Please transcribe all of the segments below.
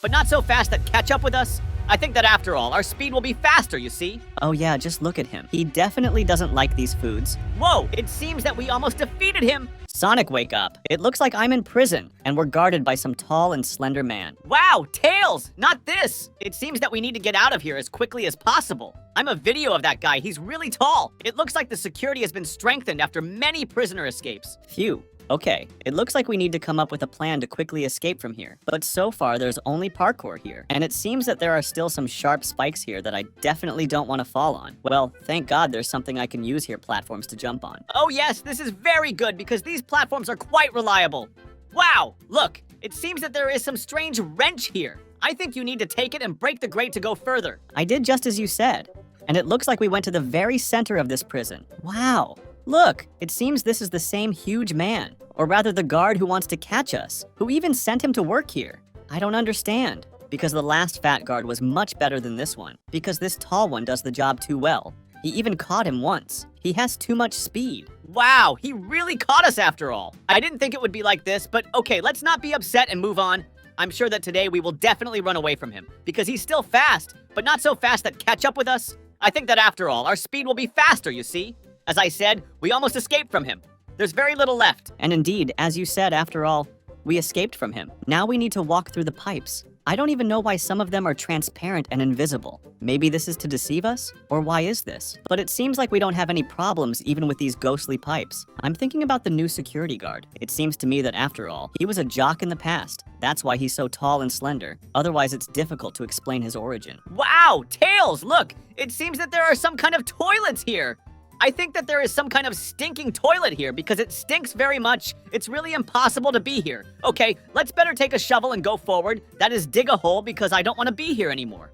but not so fast that catch up with us. I think that after all, our speed will be faster, you see? Oh yeah, just look at him. He definitely doesn't like these foods. Whoa, it seems that we almost defeated him. Sonic, wake up. It looks like I'm in prison, and we're guarded by some tall and slender man. Wow, Tails, not this. It seems that we need to get out of here as quickly as possible. I'm a video of that guy. He's really tall. It looks like the security has been strengthened after many prisoner escapes. Phew. Okay, it looks like we need to come up with a plan to quickly escape from here. But so far, there's only parkour here. And it seems that there are still some sharp spikes here that I definitely don't want to fall on. Well, thank God there's something I can use here, platforms to jump on. Oh yes, this is very good because these platforms are quite reliable. Wow, look, it seems that there is some strange wrench here. I think you need to take it and break the grate to go further. I did just as you said. And it looks like we went to the very center of this prison. Wow. Look, it seems this is the same huge man, or rather the guard who wants to catch us, who even sent him to work here. I don't understand, because the last fat guard was much better than this one, because this tall one does the job too well. He even caught him once. He has too much speed. Wow, he really caught us after all. I didn't think it would be like this, but okay, let's not be upset and move on. I'm sure that today we will definitely run away from him, because he's still fast, but not so fast that catch up with us. I think that after all, our speed will be faster, you see? As I said, we almost escaped from him. There's very little left. And indeed, as you said, after all, we escaped from him. Now we need to walk through the pipes. I don't even know why some of them are transparent and invisible. Maybe this is to deceive us? Or why is this? But it seems like we don't have any problems even with these ghostly pipes. I'm thinking about the new security guard. It seems to me that after all, he was a jock in the past. That's why he's so tall and slender. Otherwise, it's difficult to explain his origin. Wow, Tails, look! It seems that there are some kind of toilets here. I think that there is some kind of stinking toilet here because it stinks very much. It's really impossible to be here. Okay, let's better take a shovel and go forward. That is, dig a hole because I don't want to be here anymore.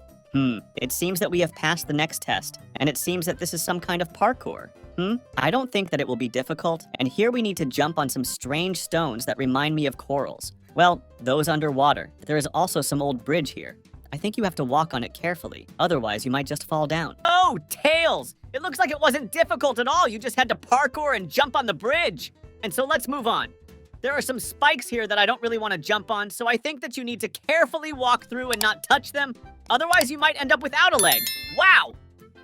It seems that we have passed the next test, and it seems that this is some kind of parkour. I don't think that it will be difficult, and here we need to jump on some strange stones that remind me of corals. Well, those underwater. There is also some old bridge here. I think you have to walk on it carefully, otherwise you might just fall down. Oh, Tails! It looks like it wasn't difficult at all. You just had to parkour and jump on the bridge. And so let's move on. There are some spikes here that I don't really want to jump on, so I think that you need to carefully walk through and not touch them. Otherwise, you might end up without a leg. Wow!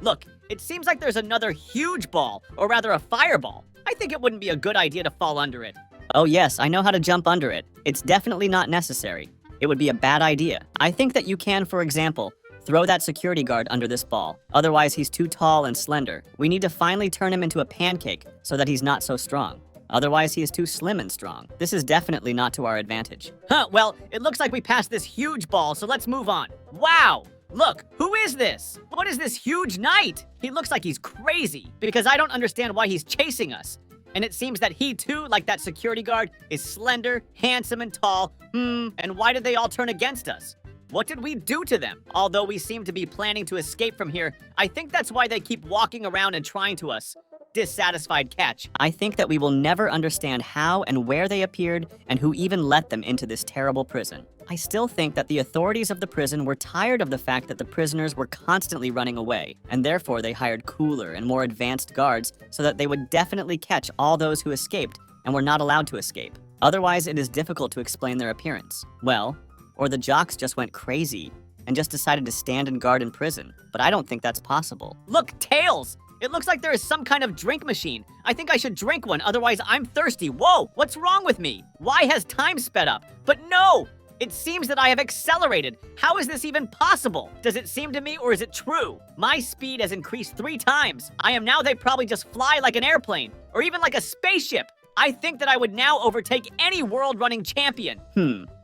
Look, it seems like there's another huge ball, or rather a fireball. I think it wouldn't be a good idea to fall under it. Oh yes, I know how to jump under it. It's definitely not necessary. It would be a bad idea. I think that you can, for example, throw that security guard under this ball. Otherwise, he's too tall and slender. We need to finally turn him into a pancake so that he's not so strong. Otherwise, he is too slim and strong. This is definitely not to our advantage. Well, it looks like we passed this huge ball, so let's move on. Wow! Look, who is this? What is this huge knight? He looks like he's crazy, because I don't understand why he's chasing us. And it seems that he too, like that security guard, is slender, handsome, and tall. And why did they all turn against us? What did we do to them? Although we seem to be planning to escape from here, I think that's why they keep walking around and trying to us. Dissatisfied catch. I think that we will never understand how and where they appeared and who even let them into this terrible prison. I still think that the authorities of the prison were tired of the fact that the prisoners were constantly running away, and therefore they hired cooler and more advanced guards so that they would definitely catch all those who escaped and were not allowed to escape. Otherwise, it is difficult to explain their appearance. Well, or the jocks just went crazy and just decided to stand and guard in prison, but I don't think that's possible. Look, Tails! It looks like there is some kind of drink machine. I think I should drink one, otherwise I'm thirsty. Whoa, what's wrong with me? Why has time sped up? But no! It seems that I have accelerated. How is this even possible? Does it seem to me or is it true? My speed has increased 3 times. I am now they probably just fly like an airplane or even like a spaceship. I think that I would now overtake any world-running champion.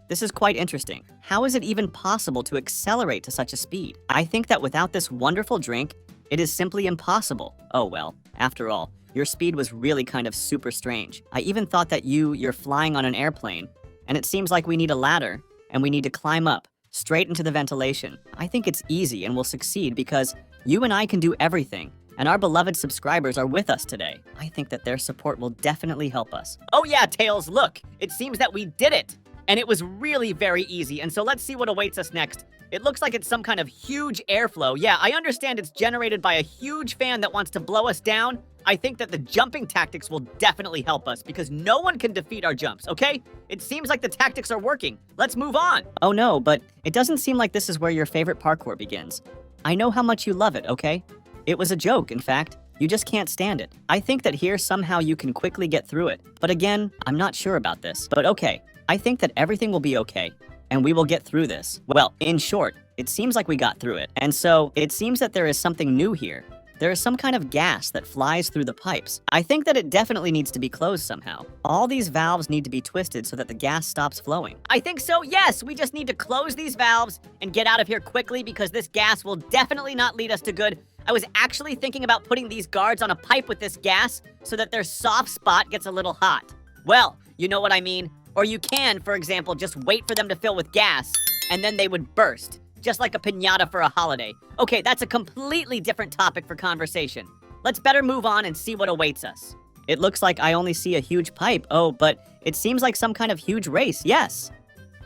This is quite interesting. How is it even possible to accelerate to such a speed? I think that without this wonderful drink, it is simply impossible. Oh well, after all, your speed was really kind of super strange. I even thought that you're flying on an airplane, and it seems like we need a ladder, and we need to climb up, straight into the ventilation. I think it's easy and we'll succeed because you and I can do everything, and our beloved subscribers are with us today. I think that their support will definitely help us. Oh yeah, Tails, look, it seems that we did it. And it was really very easy, and so let's see what awaits us next. It looks like it's some kind of huge airflow. Yeah, I understand it's generated by a huge fan that wants to blow us down. I think that the jumping tactics will definitely help us because no one can defeat our jumps, okay? It seems like the tactics are working. Let's move on. Oh no, but it doesn't seem like this is where your favorite parkour begins. I know how much you love it, okay? It was a joke, in fact. You just can't stand it. I think that here somehow you can quickly get through it. But again, I'm not sure about this. But okay, I think that everything will be okay. And we will get through this. Well, in short, it seems like we got through it. And so, it seems that there is something new here. There is some kind of gas that flies through the pipes. I think that it definitely needs to be closed somehow. All these valves need to be twisted so that the gas stops flowing. I think so, yes. We just need to close these valves and get out of here quickly because this gas will definitely not lead us to good. I was actually thinking about putting these guards on a pipe with this gas so that their soft spot gets a little hot. Well, you know what I mean. Or you can, for example, just wait for them to fill with gas, and then they would burst, just like a piñata for a holiday. Okay, that's a completely different topic for conversation. Let's better move on and see what awaits us. It looks like I only see a huge pipe. Oh, but it seems like some kind of huge race, yes.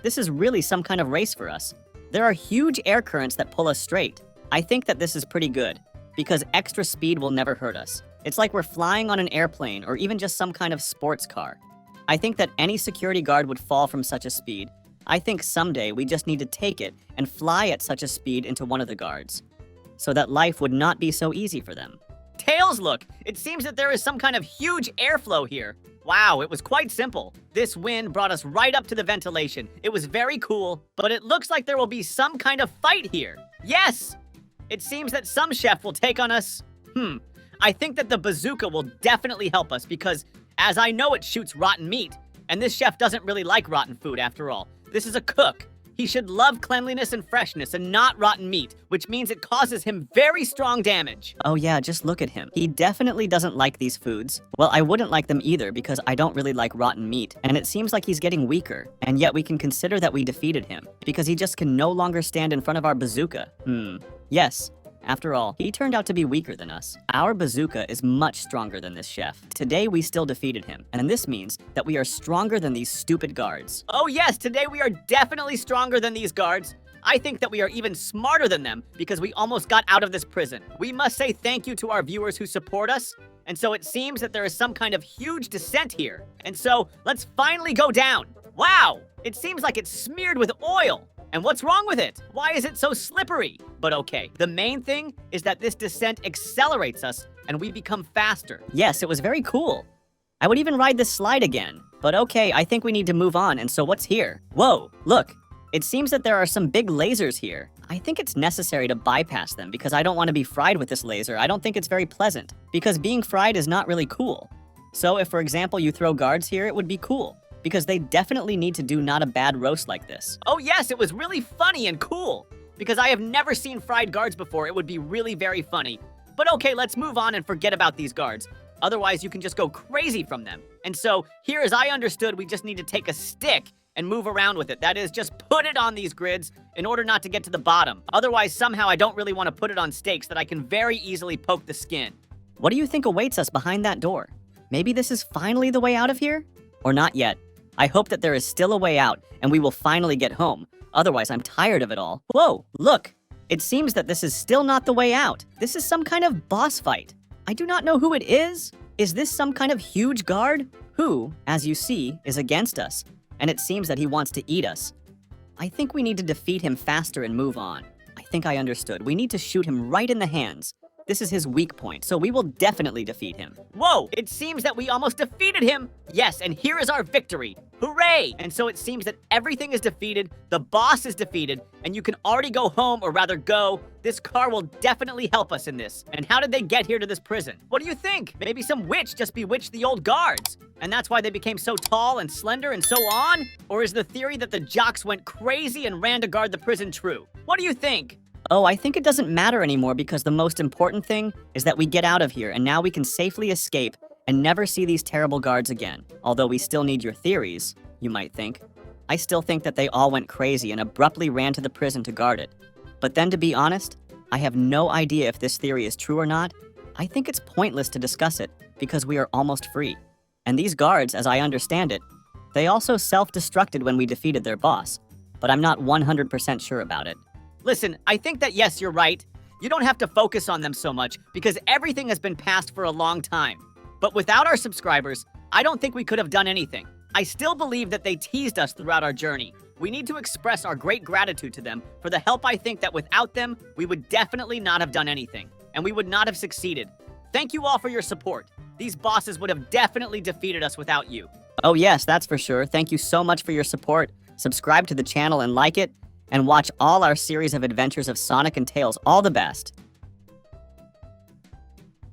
This is really some kind of race for us. There are huge air currents that pull us straight. I think that this is pretty good, because extra speed will never hurt us. It's like we're flying on an airplane or even just some kind of sports car. I think that any security guard would fall from such a speed. I think someday we just need to take it and fly at such a speed into one of the guards, so that life would not be so easy for them. Tails, look! It seems that there is some kind of huge airflow here. Wow, it was quite simple. This wind brought us right up to the ventilation. It was very cool, but it looks like there will be some kind of fight here. Yes! It seems that some chef will take on us. I think that the bazooka will definitely help us because, as I know, it shoots rotten meat. And this chef doesn't really like rotten food, after all. This is a cook. He should love cleanliness and freshness and not rotten meat, which means it causes him very strong damage. Oh yeah, just look at him. He definitely doesn't like these foods. Well, I wouldn't like them either because I don't really like rotten meat. And it seems like he's getting weaker. And yet we can consider that we defeated him because he just can no longer stand in front of our bazooka. Yes. After all, he turned out to be weaker than us. Our bazooka is much stronger than this chef. Today, we still defeated him, and this means that we are stronger than these stupid guards. Oh yes, today we are definitely stronger than these guards. I think that we are even smarter than them because we almost got out of this prison. We must say thank you to our viewers who support us, and so it seems that there is some kind of huge descent here. And so, let's finally go down. Wow, it seems like it's smeared with oil. And what's wrong with it? Why is it so slippery? But okay, the main thing is that this descent accelerates us and we become faster. Yes, it was very cool. I would even ride this slide again. But okay, I think we need to move on, and so what's here? Whoa, look. It seems that there are some big lasers here. I think it's necessary to bypass them because I don't want to be fried with this laser. I don't think it's very pleasant because being fried is not really cool. So if, for example, you throw guards here, it would be cool. Because they definitely need to do not a bad roast like this. Oh yes, it was really funny and cool. Because I have never seen fried guards before, it would be really very funny. But okay, let's move on and forget about these guards. Otherwise, you can just go crazy from them. And so, here as I understood, we just need to take a stick and move around with it. That is, just put it on these grids in order not to get to the bottom. Otherwise, somehow I don't really want to put it on stakes that I can very easily poke the skin. What do you think awaits us behind that door? Maybe this is finally the way out of here? Or not yet? I hope that there is still a way out, and we will finally get home. Otherwise, I'm tired of it all. Whoa, look! It seems that this is still not the way out. This is some kind of boss fight. I do not know who it is. Is this some kind of huge guard? Who, as you see, is against us, and it seems that he wants to eat us. I think we need to defeat him faster and move on. I think I understood. We need to shoot him right in the hands. This is his weak point, so we will definitely defeat him. Whoa, it seems that we almost defeated him. Yes, and here is our victory. Hooray! And so it seems that everything is defeated, the boss is defeated, and you can already go home, or rather go. This car will definitely help us in this. And how did they get here to this prison? What do you think? Maybe some witch just bewitched the old guards, and that's why they became so tall and slender and so on? Or is the theory that the jocks went crazy and ran to guard the prison true? What do you think? Oh, I think it doesn't matter anymore because the most important thing is that we get out of here and now we can safely escape and never see these terrible guards again. Although we still need your theories, you might think. I still think that they all went crazy and abruptly ran to the prison to guard it. But then to be honest, I have no idea if this theory is true or not. I think it's pointless to discuss it because we are almost free. And these guards, as I understand it, They also self-destructed when we defeated their boss, but I'm not 100% sure about it. Listen, I think that yes, you're right. You don't have to focus on them so much because everything has been passed for a long time. But without our subscribers, I don't think we could have done anything. I still believe that they teased us throughout our journey. We need to express our great gratitude to them for the help. I think that without them, we would definitely not have done anything, and we would not have succeeded. Thank you all for your support. These bosses would have definitely defeated us without you. Oh yes, that's for sure. Thank you so much for your support. Subscribe to the channel and like it, and watch all our series of adventures of Sonic and Tails. All the best.